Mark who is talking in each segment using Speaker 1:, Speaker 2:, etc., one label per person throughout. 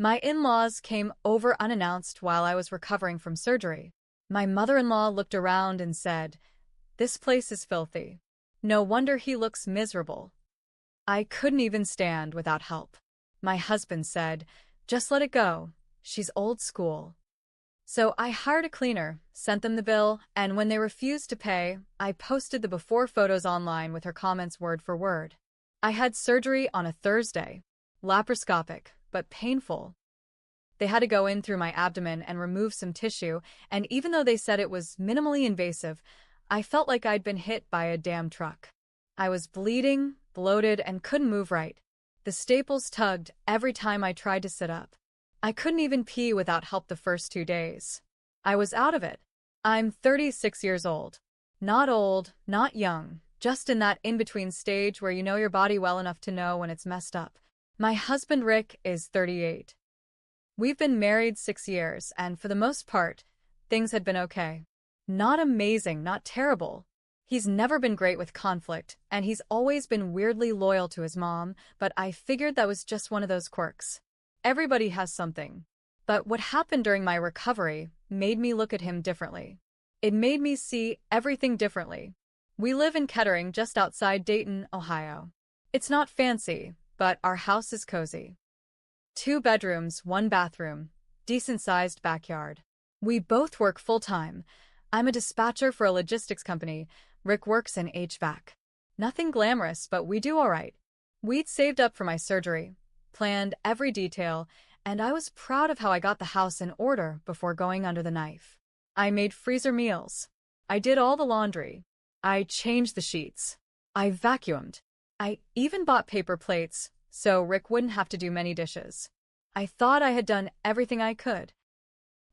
Speaker 1: My in-laws came over unannounced while I was recovering from surgery. My mother-in-law looked around and said, "This place is filthy. No wonder he looks miserable." I couldn't even stand without help. My husband said, "Just let it go. She's old school." So I hired a cleaner, sent them the bill, and when they refused to pay, I posted the before photos online with her comments word for word. I had surgery on a Thursday. Laparoscopic, but painful. They had to go in through my abdomen and remove some tissue, and even though they said it was minimally invasive, I felt like I'd been hit by a damn truck. I was bleeding, bloated, and couldn't move right. The staples tugged every time I tried to sit up. I couldn't even pee without help the first 2 days. I was out of it. I'm 36 years old. Not old, not young, just in that in-between stage where you know your body well enough to know when it's messed up. My husband Rick is 38. We've been married 6 years, and for the most part, things had been okay. Not amazing, not terrible. He's never been great with conflict, and he's always been weirdly loyal to his mom, but I figured that was just one of those quirks. Everybody has something. But what happened during my recovery made me look at him differently. It made me see everything differently. We live in Kettering, just outside Dayton, Ohio. It's not fancy, but our house is cozy. 2 bedrooms, 1 bathroom, decent-sized backyard. We both work full-time. I'm a dispatcher for a logistics company. Rick works in HVAC. Nothing glamorous, but we do all right. We'd saved up for my surgery, planned every detail, and I was proud of how I got the house in order before going under the knife. I made freezer meals. I did all the laundry. I changed the sheets. I vacuumed. I even bought paper plates, so Rick wouldn't have to do many dishes. I thought I had done everything I could.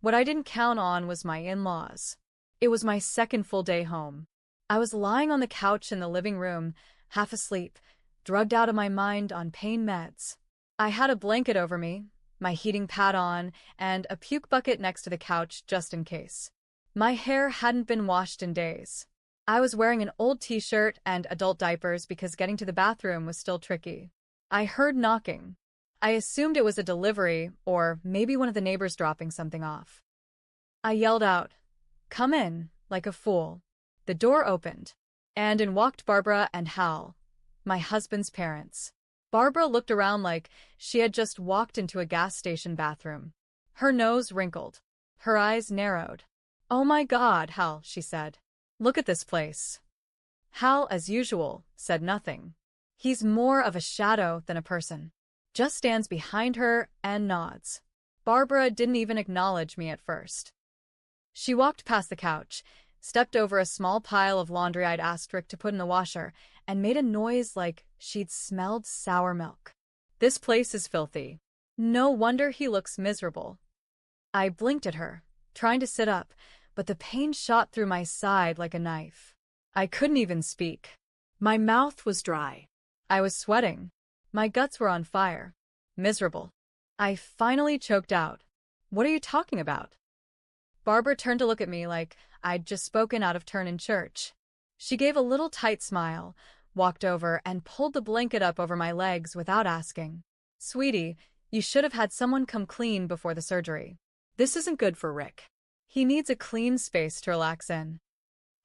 Speaker 1: What I didn't count on was my in-laws. It was my second full day home. I was lying on the couch in the living room, half asleep, drugged out of my mind on pain meds. I had a blanket over me, my heating pad on, and a puke bucket next to the couch just in case. My hair hadn't been washed in days. I was wearing an old t-shirt and adult diapers because getting to the bathroom was still tricky. I heard knocking. I assumed it was a delivery or maybe one of the neighbors dropping something off. I yelled out, "Come in," like a fool. The door opened, and in walked Barbara and Hal, my husband's parents. Barbara looked around like she had just walked into a gas station bathroom. Her nose wrinkled. Her eyes narrowed. "Oh my God, Hal," she said. "Look at this place." Hal, as usual, said nothing. He's more of a shadow than a person. Just stands behind her and nods. Barbara didn't even acknowledge me at first. She walked past the couch, stepped over a small pile of laundry I'd asked Rick to put in the washer, and made a noise like she'd smelled sour milk. "This place is filthy. No wonder he looks miserable." I blinked at her, trying to sit up, but the pain shot through my side like a knife. I couldn't even speak. My mouth was dry. I was sweating. My guts were on fire. Miserable. I finally choked out, "What are you talking about?" Barbara turned to look at me like I'd just spoken out of turn in church. She gave a little tight smile, walked over, and pulled the blanket up over my legs without asking. "Sweetie, you should have had someone come clean before the surgery. This isn't good for Rick. He needs a clean space to relax in."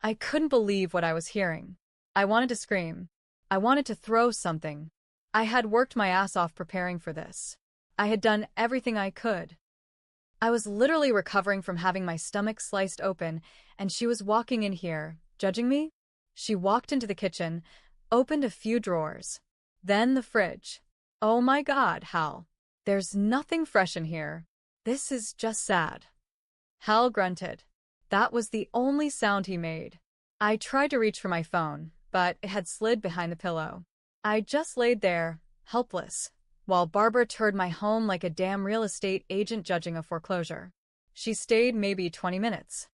Speaker 1: I couldn't believe what I was hearing. I wanted to scream. I wanted to throw something. I had worked my ass off preparing for this. I had done everything I could. I was literally recovering from having my stomach sliced open, and she was walking in here, judging me? She walked into the kitchen, opened a few drawers. Then the fridge. "Oh my God, Hal. There's nothing fresh in here. This is just sad." Hal grunted. That was the only sound he made. I tried to reach for my phone, but it had slid behind the pillow. I just laid there, helpless, while Barbara toured my home like a damn real estate agent judging a foreclosure. She stayed maybe 20 minutes.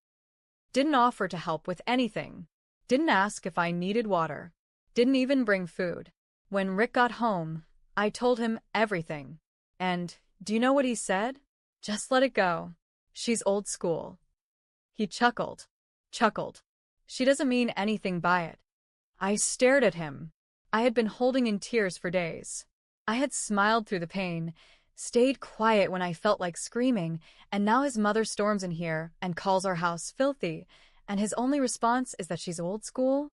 Speaker 1: Didn't offer to help with anything. Didn't ask if I needed water. Didn't even bring food. When Rick got home, I told him everything. And do you know what he said? "Just let it go. She's old school." He chuckled. She doesn't mean anything by it. I stared at him. I had been holding in tears for days. I had smiled through the pain, stayed quiet when I felt like screaming, and now his mother storms in here and calls our house filthy, and his only response is that she's old school?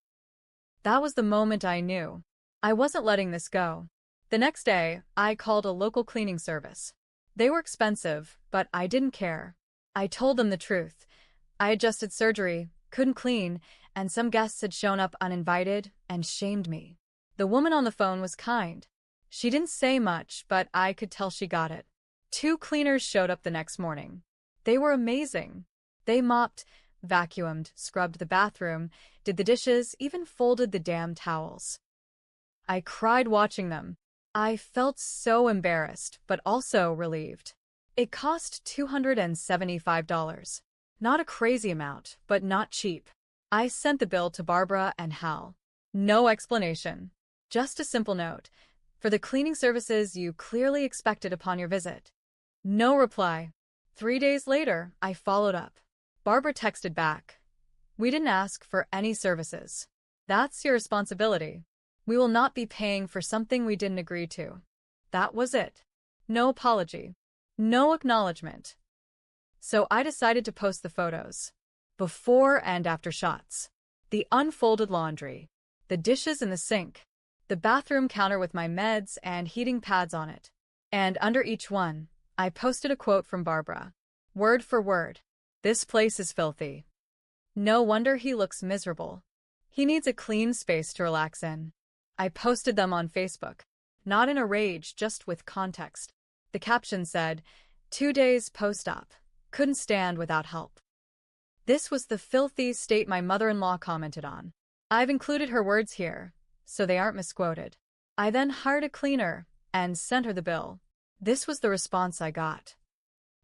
Speaker 1: That was the moment I knew. I wasn't letting this go. The next day, I called a local cleaning service. They were expensive, but I didn't care. I told them the truth. I had just had surgery, couldn't clean, and some guests had shown up uninvited and shamed me. The woman on the phone was kind. She didn't say much, but I could tell she got it. 2 cleaners showed up the next morning. They were amazing. They mopped, vacuumed, scrubbed the bathroom, did the dishes, even folded the damn towels. I cried watching them. I felt so embarrassed, but also relieved. It cost $275. Not a crazy amount, but not cheap. I sent the bill to Barbara and Hal. No explanation. Just a simple note. For the cleaning services you clearly expected upon your visit. No reply. 3 days later, I followed up. Barbara texted back. We didn't ask for any services. That's your responsibility. We will not be paying for something we didn't agree to. That was it. No apology. No acknowledgement. So I decided to post the photos. Before and after shots. The unfolded laundry. The dishes in the sink. The bathroom counter with my meds and heating pads on it. And under each one, I posted a quote from Barbara. Word for word. This place is filthy. No wonder he looks miserable. He needs a clean space to relax in. I posted them on Facebook. Not in a rage, just with context. The caption said, 2 days post-op. Couldn't stand without help. This was the filthy state my mother-in-law commented on. I've included her words here, so they aren't misquoted. I then hired a cleaner and sent her the bill. This was the response I got.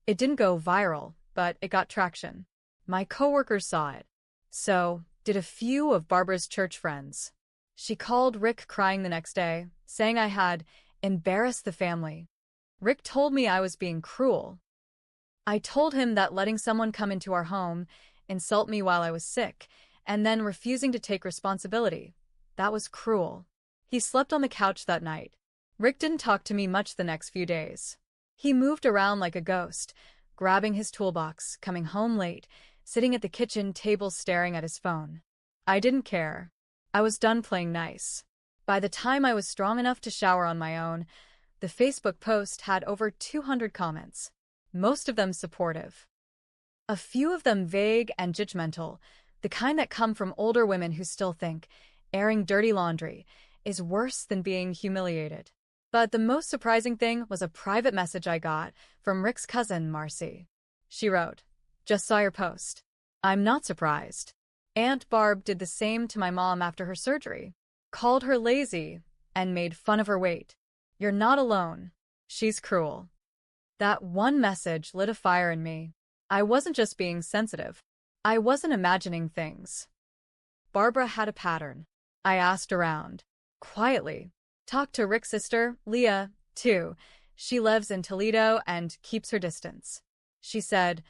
Speaker 1: It didn't go viral, but it got traction. My coworkers saw it. So did a few of Barbara's church friends. She called Rick crying the next day, saying I had embarrassed the family. Rick told me I was being cruel. I told him that letting someone come into our home, insult me while I was sick, and then refusing to take responsibility, that was cruel. He slept on the couch that night. Rick didn't talk to me much the next few days. He moved around like a ghost, grabbing his toolbox, coming home late, sitting at the kitchen table staring at his phone. I didn't care. I was done playing nice. By the time I was strong enough to shower on my own, the Facebook post had over 200 comments, most of them supportive. A few of them vague and judgmental, the kind that come from older women who still think airing dirty laundry is worse than being humiliated. But the most surprising thing was a private message I got from Rick's cousin, Marcy. She wrote, "Just saw your post. I'm not surprised. Aunt Barb did the same to my mom after her surgery. Called her lazy and made fun of her weight. You're not alone. She's cruel." That one message lit a fire in me. I wasn't just being sensitive. I wasn't imagining things. Barbara had a pattern. I asked around. Quietly. Talked to Rick's sister, Leah, too. She lives in Toledo and keeps her distance. She said,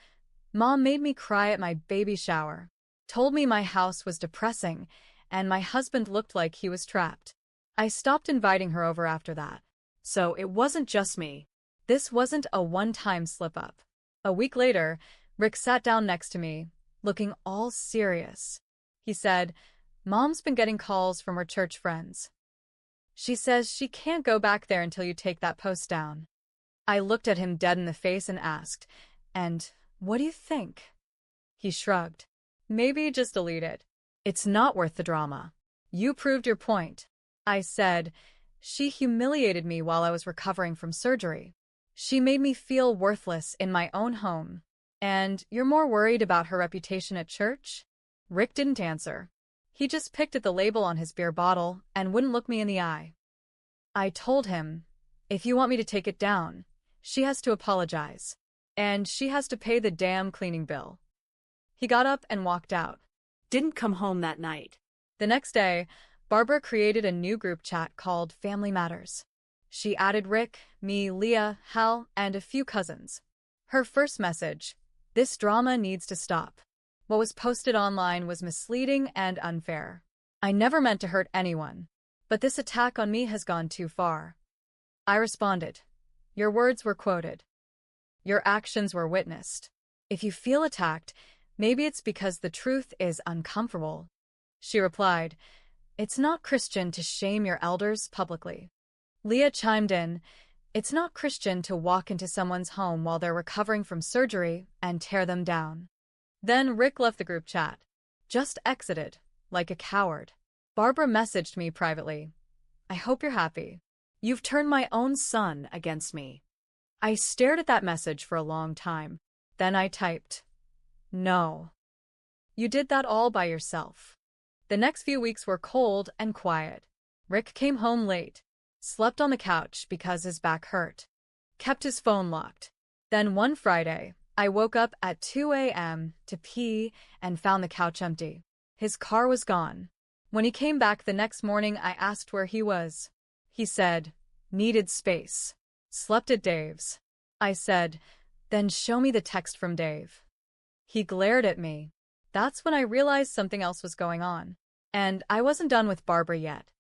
Speaker 1: Mom made me cry at my baby shower. Told me my house was depressing, and my husband looked like he was trapped. I stopped inviting her over after that. So it wasn't just me. This wasn't a one-time slip-up. A week later, Rick sat down next to me, looking all serious. He said, Mom's been getting calls from her church friends. She says she can't go back there until you take that post down. I looked at him dead in the face and asked, And what do you think? He shrugged. Maybe just delete it. It's not worth the drama. You proved your point. I said, she humiliated me while I was recovering from surgery. She made me feel worthless in my own home. And you're more worried about her reputation at church? Rick didn't answer. He just picked at the label on his beer bottle and wouldn't look me in the eye. I told him, if you want me to take it down, she has to apologize. And she has to pay the damn cleaning bill. He got up and walked out.
Speaker 2: Didn't come home that night.
Speaker 1: The next day, Barbara created a new group chat called Family Matters. She added Rick, me, Leah, Hal, and a few cousins. Her first message, this drama needs to stop. What was posted online was misleading and unfair. I never meant to hurt anyone, but this attack on me has gone too far. I responded, Your words were quoted. Your actions were witnessed. If you feel attacked, maybe it's because the truth is uncomfortable. She replied, It's not Christian to shame your elders publicly. Leah chimed in, It's not Christian to walk into someone's home while they're recovering from surgery and tear them down. Then Rick left the group chat. Just exited, like a coward. Barbara messaged me privately. I hope you're happy.
Speaker 2: You've turned my own son against me.
Speaker 1: I stared at that message for a long time. Then I typed, No. You did that all by yourself. The next few weeks were cold and quiet. Rick came home late, slept on the couch because his back hurt, kept his phone locked. Then one Friday, I woke up at 2 a.m. to pee and found the couch empty. His car was gone. When he came back the next morning, I asked where he was. He said, Needed space. Slept at Dave's. I said, Then show me the text from Dave. He glared at me. That's when I realized something else was going on. And I wasn't done with Barbara yet.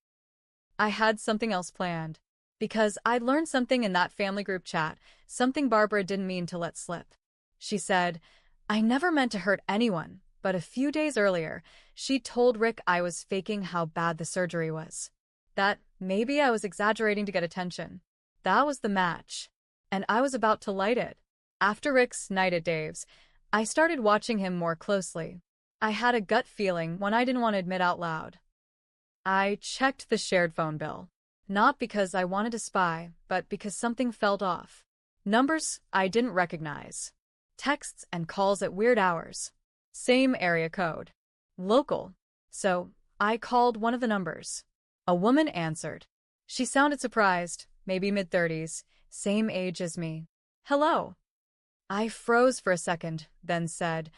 Speaker 1: I had something else planned. Because I'd learned something in that family group chat, something Barbara didn't mean to let slip. She said, I never meant to hurt anyone, but a few days earlier, she told Rick I was faking how bad the surgery was. That maybe I was exaggerating to get attention. That was the match. And I was about to light it. After Rick's night at Dave's, I started watching him more closely. I had a gut feeling one I didn't want to admit out loud. I checked the shared phone bill. Not because I wanted to spy, but because something felt off. Numbers I didn't recognize. Texts and calls at weird hours. Same area code. Local. So, I called one of the numbers. A woman answered. She sounded surprised, maybe mid-30s, same age as me. Hello. I froze for a second, then said,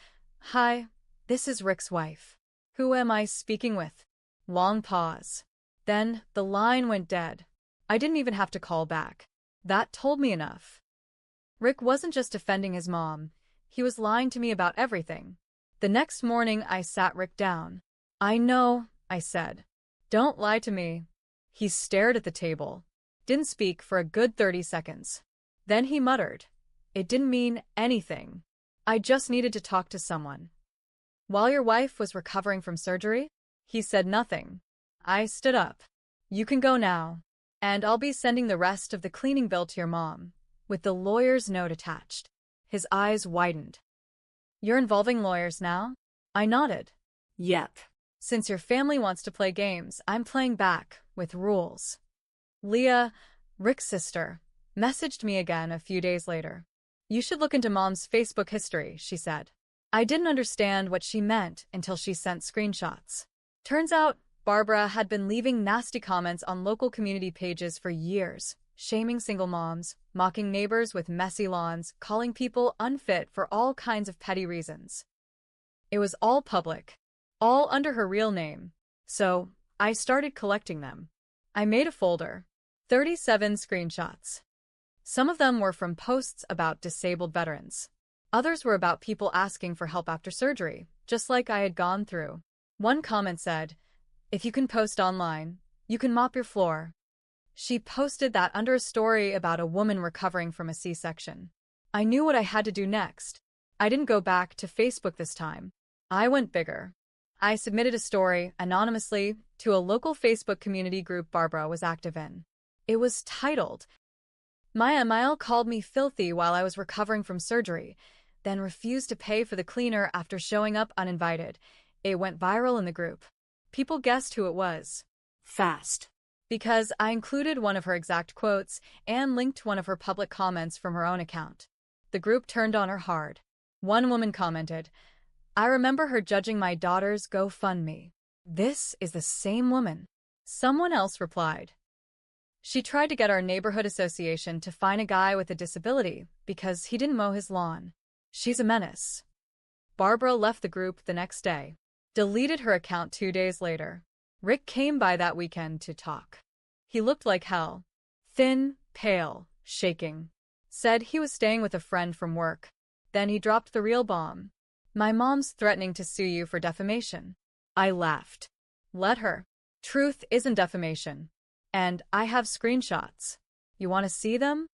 Speaker 1: Hi, this is Rick's wife. Who am I speaking with? Long pause. Then the line went dead. I didn't even have to call back. That told me enough. Rick wasn't just defending his mom. He was lying to me about everything. The next morning, I sat Rick down. I know, I said. Don't lie to me. He stared at the table. Didn't speak for a good 30 seconds. Then he muttered. It didn't mean anything. I just needed to talk to someone. While your wife was recovering from surgery? He said nothing. I stood up. You can go now. And I'll be sending the rest of the cleaning bill to your mom, with the lawyer's note attached. His eyes widened. You're involving lawyers now? I nodded.
Speaker 2: Yep.
Speaker 1: Since your family wants to play games, I'm playing back, with rules. Leah, Rick's sister, messaged me again a few days later. You should look into Mom's Facebook history, she said. I didn't understand what she meant until she sent screenshots. Turns out, Barbara had been leaving nasty comments on local community pages for years, shaming single moms, mocking neighbors with messy lawns, calling people unfit for all kinds of petty reasons. It was all public, all under her real name. So, I started collecting them. I made a folder. 37 screenshots. Some of them were from posts about disabled veterans. Others were about people asking for help after surgery, just like I had gone through. One comment said, If you can post online, you can mop your floor. She posted that under a story about a woman recovering from a C-section. I knew what I had to do next. I didn't go back to Facebook this time. I went bigger. I submitted a story, anonymously, to a local Facebook community group Barbara was active in. It was titled, My Emile called me filthy while I was recovering from surgery, then refused to pay for the cleaner after showing up uninvited. It went viral in the group. People guessed who it was.
Speaker 2: Fast.
Speaker 1: Because I included one of her exact quotes and linked one of her public comments from her own account. The group turned on her hard. One woman commented, I remember her judging my daughter's GoFundMe. This is the same woman. Someone else replied. She tried to get our neighborhood association to fine a guy with a disability because he didn't mow his lawn. She's a menace. Barbara left the group the next day. Deleted her account 2 days later. Rick came by that weekend to talk. He looked like hell. Thin, pale, shaking. Said he was staying with a friend from work. Then he dropped the real bomb. My mom's threatening to sue you for defamation. I laughed. Let her. Truth isn't defamation. And I have screenshots. You want to see them?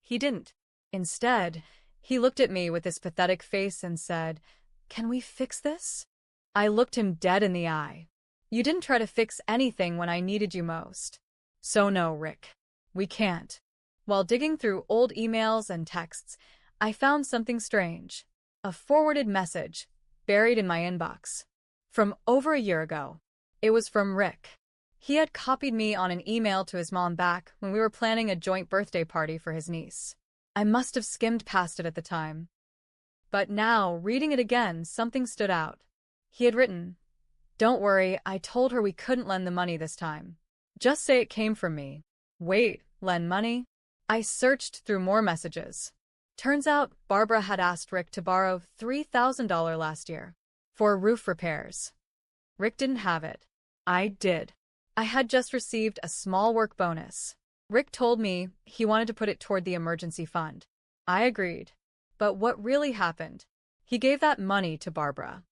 Speaker 2: He didn't.
Speaker 1: Instead, he looked at me with his pathetic face and said, "Can we fix this?" I looked him dead in the eye. "You didn't try to fix anything when I needed you most. So no, Rick. We can't." While digging through old emails and texts, I found something strange. A forwarded message, buried in my inbox. From over a year ago. It was from Rick. He had copied me on an email to his mom back when we were planning a joint birthday party for his niece. I must have skimmed past it at the time. But now, reading it again, something stood out. He had written, "Don't worry, I told her we couldn't lend the money this time. Just say it came from me." Wait, lend money? I searched through more messages. Turns out Barbara had asked Rick to borrow $3,000 last year for roof repairs. Rick didn't have it. I did. I had just received a small work bonus. Rick told me he wanted to put it toward the emergency fund. I agreed. But what really happened? He gave that money to Barbara.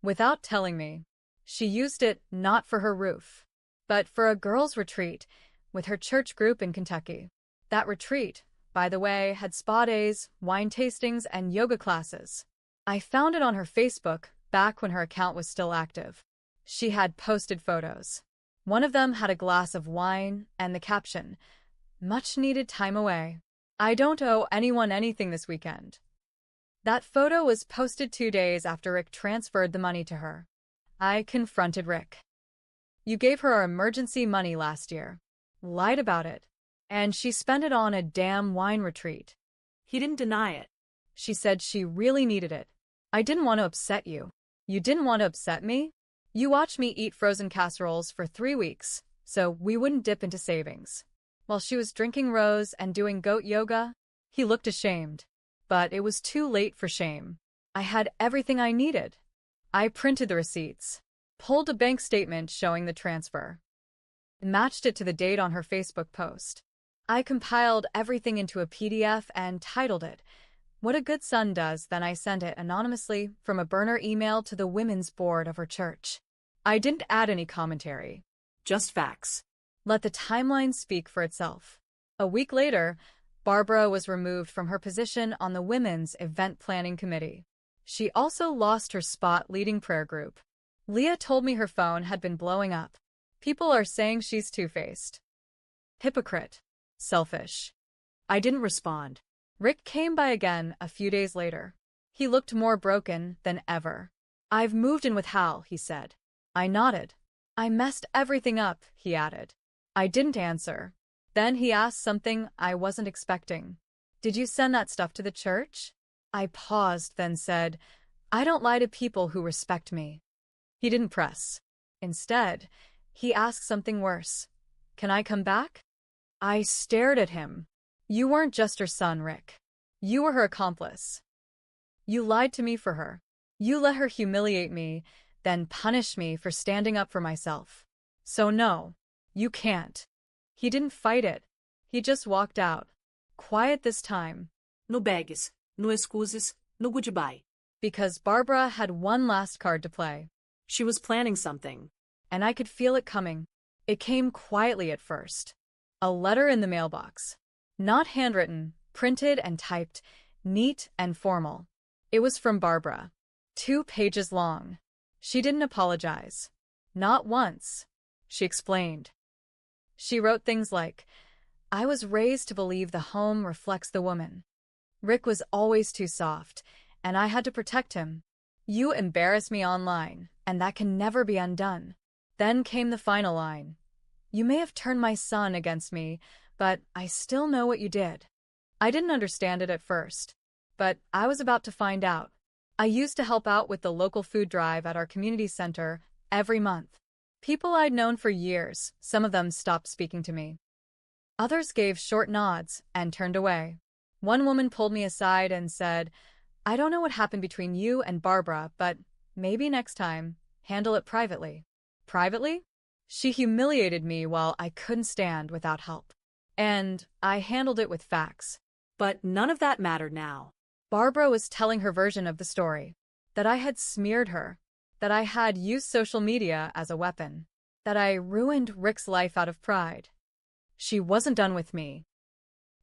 Speaker 1: Without telling me, she used it not for her roof, but for a girls' retreat with her church group in Kentucky. That retreat, by the way, had spa days, wine tastings, and yoga classes. I found it on her Facebook back when her account was still active. She had posted photos. One of them had a glass of wine and the caption, "Much needed time away. I don't owe anyone anything this weekend." That photo was posted 2 days after Rick transferred the money to her. I confronted Rick. "You gave her our emergency money last year. Lied about it. And she spent it on a damn wine retreat."
Speaker 2: He didn't deny it.
Speaker 1: She said she really needed it. "I didn't want to upset you." "You didn't want to upset me? You watched me eat frozen casseroles for 3 weeks, so we wouldn't dip into savings." While she was drinking rose and doing goat yoga, he looked ashamed. But it was too late for shame. I had everything I needed. I printed the receipts, pulled a bank statement showing the transfer, matched it to the date on her Facebook post. I compiled everything into a PDF and titled it, "What a Good Son Does." Then I sent it anonymously from a burner email to the women's board of her church. I didn't add any commentary.
Speaker 2: Just facts.
Speaker 1: Let the timeline speak for itself. A week later, Barbara was removed from her position on the Women's Event Planning Committee. She also lost her spot leading prayer group. Leah told me her phone had been blowing up. People are saying she's two-faced. Hypocrite. Selfish.
Speaker 2: I didn't respond.
Speaker 1: Rick came by again a few days later. He looked more broken than ever. "I've moved in with Hal," he said. I nodded. "I messed everything up," he added. I didn't answer. Then he asked something I wasn't expecting. "Did you send that stuff to the church?" I paused, then said, "I don't lie to people who respect me." He didn't press. Instead, he asked something worse. "Can I come back?" I stared at him. "You weren't just her son, Rick. You were her accomplice. You lied to me for her. You let her humiliate me, then punish me for standing up for myself. So no, you can't." He didn't fight it. He just walked out. Quiet this time.
Speaker 2: No begues, no excuses, no goodbye.
Speaker 1: Because Barbara had one last card to play.
Speaker 2: She was planning something.
Speaker 1: And I could feel it coming. It came quietly at first. A letter in the mailbox. Not handwritten, printed and typed, neat and formal. It was from Barbara. 2 pages long. She didn't apologize. Not once. She explained. She wrote things like, "I was raised to believe the home reflects the woman. Rick was always too soft, and I had to protect him. You embarrass me online, and that can never be undone." Then came the final line. "You may have turned my son against me, but I still know what you did." I didn't understand it at first, but I was about to find out. I used to help out with the local food drive at our community center every month. People I'd known for years, some of them stopped speaking to me. Others gave short nods and turned away. One woman pulled me aside and said, "I don't know what happened between you and Barbara, but maybe next time, handle it privately." Privately? She humiliated me while I couldn't stand without help. And I handled it with facts.
Speaker 2: But none of that mattered now.
Speaker 1: Barbara was telling her version of the story. That I had smeared her. That I had used social media as a weapon. That I ruined Rick's life out of pride. She wasn't done with me.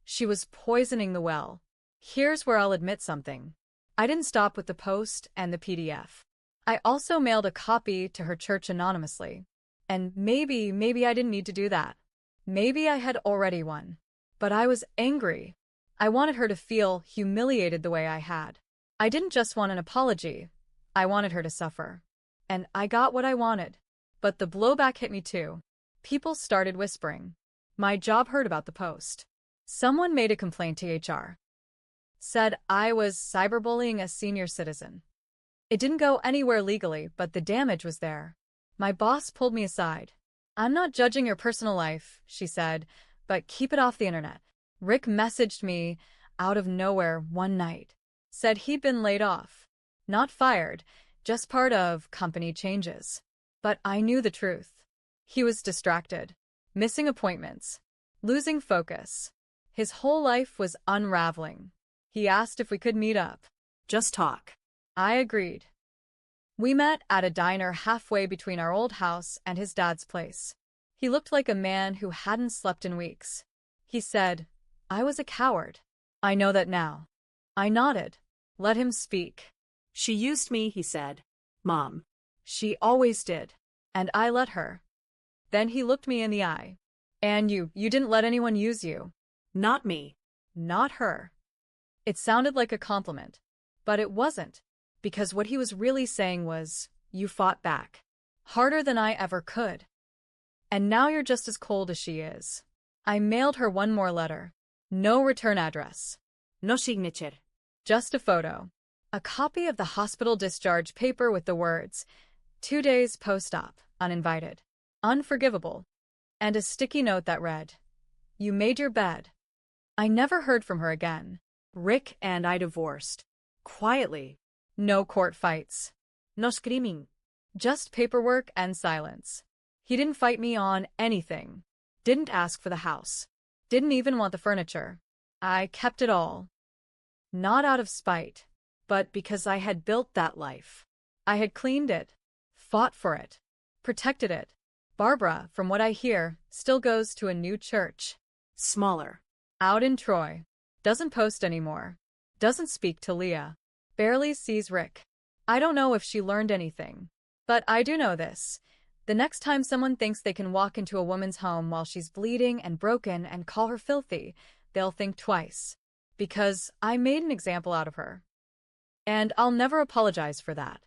Speaker 1: She was poisoning the well. Here's where I'll admit something. I didn't stop with the post and the PDF. I also mailed a copy to her church anonymously. And maybe I didn't need to do that. Maybe I had already won. But I was angry. I wanted her to feel humiliated the way I had. I didn't just want an apology. I wanted her to suffer. And I got what I wanted. But the blowback hit me too. People started whispering. My job heard about the post. Someone made a complaint to HR. Said I was cyberbullying a senior citizen. It didn't go anywhere legally, but the damage was there. My boss pulled me aside. I'm not judging your personal life, she said, but keep it off the internet. Rick messaged me out of nowhere one night. Said he'd been laid off. Not fired, just part of company changes. But I knew the truth. He was distracted, missing appointments, losing focus. His whole life was unraveling. He asked if we could meet up.
Speaker 2: Just talk.
Speaker 1: I agreed. We met at a diner halfway between our old house and his dad's place. He looked like a man who hadn't slept in weeks. He said, I was a coward. I know that now. I nodded. Let him speak.
Speaker 2: She used me, he said. Mom.
Speaker 1: She always did. And I let her. Then he looked me in the eye. And you didn't let anyone use you.
Speaker 2: Not me.
Speaker 1: Not her. It sounded like a compliment. But it wasn't. Because what he was really saying was, you fought back. Harder than I ever could. And now you're just as cold as she is. I mailed her one more letter. No return address.
Speaker 2: No signature.
Speaker 1: Just a photo. A copy of the hospital discharge paper with the words, 2 days post-op, uninvited. Unforgivable. And a sticky note that read, you made your bed. I never heard from her again.
Speaker 2: Rick and I divorced. Quietly.
Speaker 1: No court fights.
Speaker 2: No screaming.
Speaker 1: Just paperwork and silence. He didn't fight me on anything. Didn't ask for the house. Didn't even want the furniture. I kept it all. Not out of spite, but because I had built that life. I had cleaned it, fought for it, protected it. Barbara, from what I hear, still goes to a new church.
Speaker 2: Smaller.
Speaker 1: Out in Troy. Doesn't post anymore. Doesn't speak to Leah. Barely sees Rick. I don't know if she learned anything. But I do know this. The next time someone thinks they can walk into a woman's home while she's bleeding and broken and call her filthy, they'll think twice. Because I made an example out of her. And I'll never apologize for that.